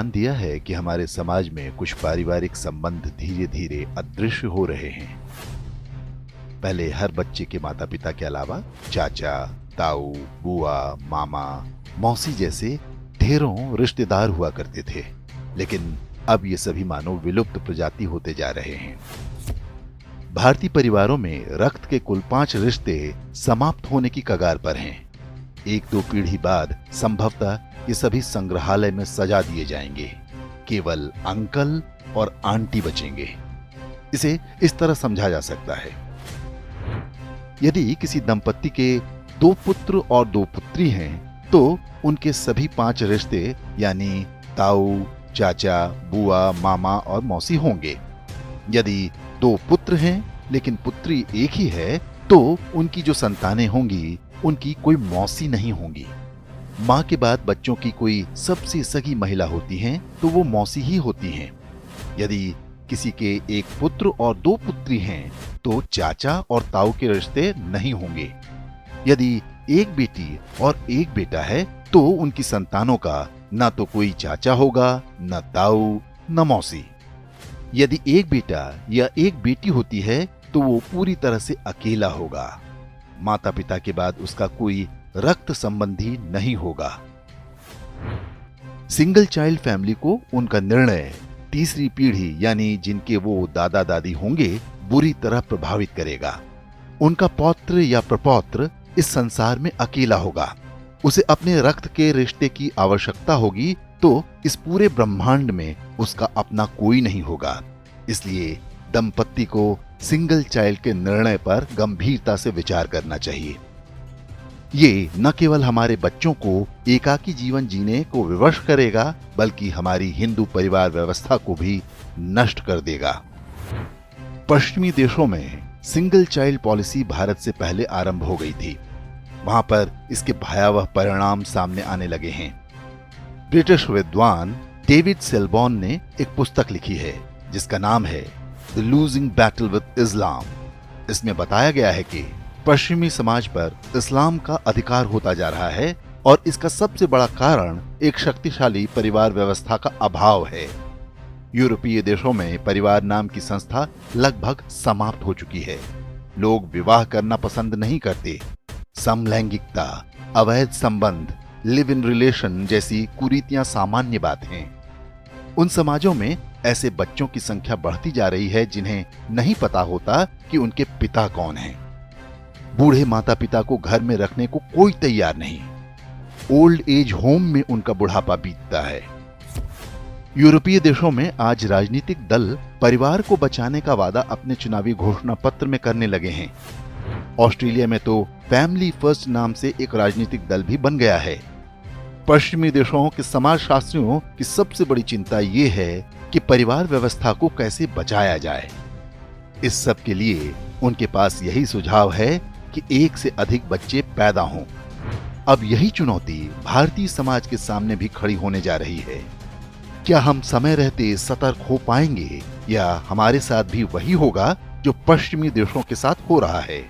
ध्यान दिया है कि हमारे समाज में कुछ पारिवारिक संबंध धीरे धीरे अदृश्य हो रहे हैं। पहले हर बच्चे के माता पिता के अलावा चाचा, ताऊ, बुआ, मामा, मौसी जैसे ढेरों रिश्तेदार हुआ करते थे, लेकिन अब ये सभी मानो विलुप्त प्रजाति होते जा रहे हैं। भारतीय परिवारों में रक्त के कुल 5 रिश्ते समाप्त होने की कगार पर हैं। 1-2 पीढ़ी बाद संभवतः ये सभी संग्रहालय में सजा दिए जाएंगे। केवल अंकल और आंटी बचेंगे। इसे इस तरह समझा जा सकता है, यदि किसी दंपत्ति के 2 पुत्र और 2 पुत्री हैं, तो उनके सभी 5 रिश्ते यानी ताऊ, चाचा, बुआ, मामा और मौसी होंगे। यदि 2 पुत्र हैं लेकिन पुत्री एक ही है, तो उनकी जो संतानें होंगी उनकी कोई मौसी नहीं होंगी। माँ के बाद बच्चों की कोई सबसे सगी महिला होती हैं तो वो मौसी ही होती हैं। यदि किसी के 1 पुत्र और 2 पुत्री हैं तो चाचा और ताऊ के रिश्ते नहीं होंगे। यदि 1 बेटी और 1 बेटा है तो उनकी संतानों का न तो कोई चाचा होगा, न ताऊ, न मौसी। यदि 1 बेटा या 1 बेटी होती है तो वो पूरी तरह से अकेला होगा। माता पिता के बाद उसका कोई रक्त संबंधी नहीं होगा। सिंगल चाइल्ड फैमिली को उनका निर्णय तीसरी पीढ़ी यानी जिनके वो दादा दादी होंगे बुरी तरह प्रभावित करेगा। उनका पौत्र या प्रपौत्र इस संसार में अकेला होगा। उसे अपने रक्त के रिश्ते की आवश्यकता होगी, तो इस पूरे ब्रह्मांड में उसका अपना कोई नहीं होगा। इसलिए दंपत्ति को सिंगल चाइल्ड के निर्णय पर गंभीरता से विचार करना चाहिए। ये न केवल हमारे बच्चों को एकाकी जीवन जीने को विवश करेगा, बल्कि हमारी हिंदू परिवार व्यवस्था को भी नष्ट कर देगा। पश्चिमी देशों में सिंगल चाइल्ड पॉलिसी भारत से पहले आरंभ हो गई थी। वहां पर इसके भयावह परिणाम सामने आने लगे हैं। ब्रिटिश विद्वान डेविड सेलबॉर्न ने एक पुस्तक लिखी है जिसका नाम है द लूजिंग बैटल विद इस्लाम। इसमें बताया गया है कि पश्चिमी समाज पर इस्लाम का अधिकार होता जा रहा है और इसका सबसे बड़ा कारण एक शक्तिशाली परिवार व्यवस्था का अभाव है। यूरोपीय देशों में परिवार नाम की संस्था लगभग समाप्त हो चुकी है। लोग विवाह करना पसंद नहीं करते। समलैंगिकता, अवैध संबंध, लिव इन रिलेशन जैसी कुरीतियां सामान्य बात हैं। उन समाजों में ऐसे बच्चों की संख्या बढ़ती जा रही है जिन्हें नहीं पता होता कि उनके पिता कौन हैं। बूढ़े माता पिता को घर में रखने को कोई तैयार नहीं। ओल्ड एज होम में उनका बुढ़ापा बीतता है। यूरोपीय देशों में आज राजनीतिक दल परिवार को बचाने का वादा अपने चुनावी घोषणा पत्र में करने लगे हैं। ऑस्ट्रेलिया में तो फैमिली फर्स्ट नाम से एक राजनीतिक दल भी बन गया है। पश्चिमी देशों के समाजशास्त्रियों की सबसे बड़ी चिंता ये है कि परिवार व्यवस्था को कैसे बचाया जाए। इस सब के लिए उनके पास यही सुझाव है कि 1 से अधिक बच्चे पैदा हों। अब यही चुनौती भारतीय समाज के सामने भी खड़ी होने जा रही है। क्या हम समय रहते सतर्क हो पाएंगे या हमारे साथ भी वही होगा जो पश्चिमी देशों के साथ हो रहा है?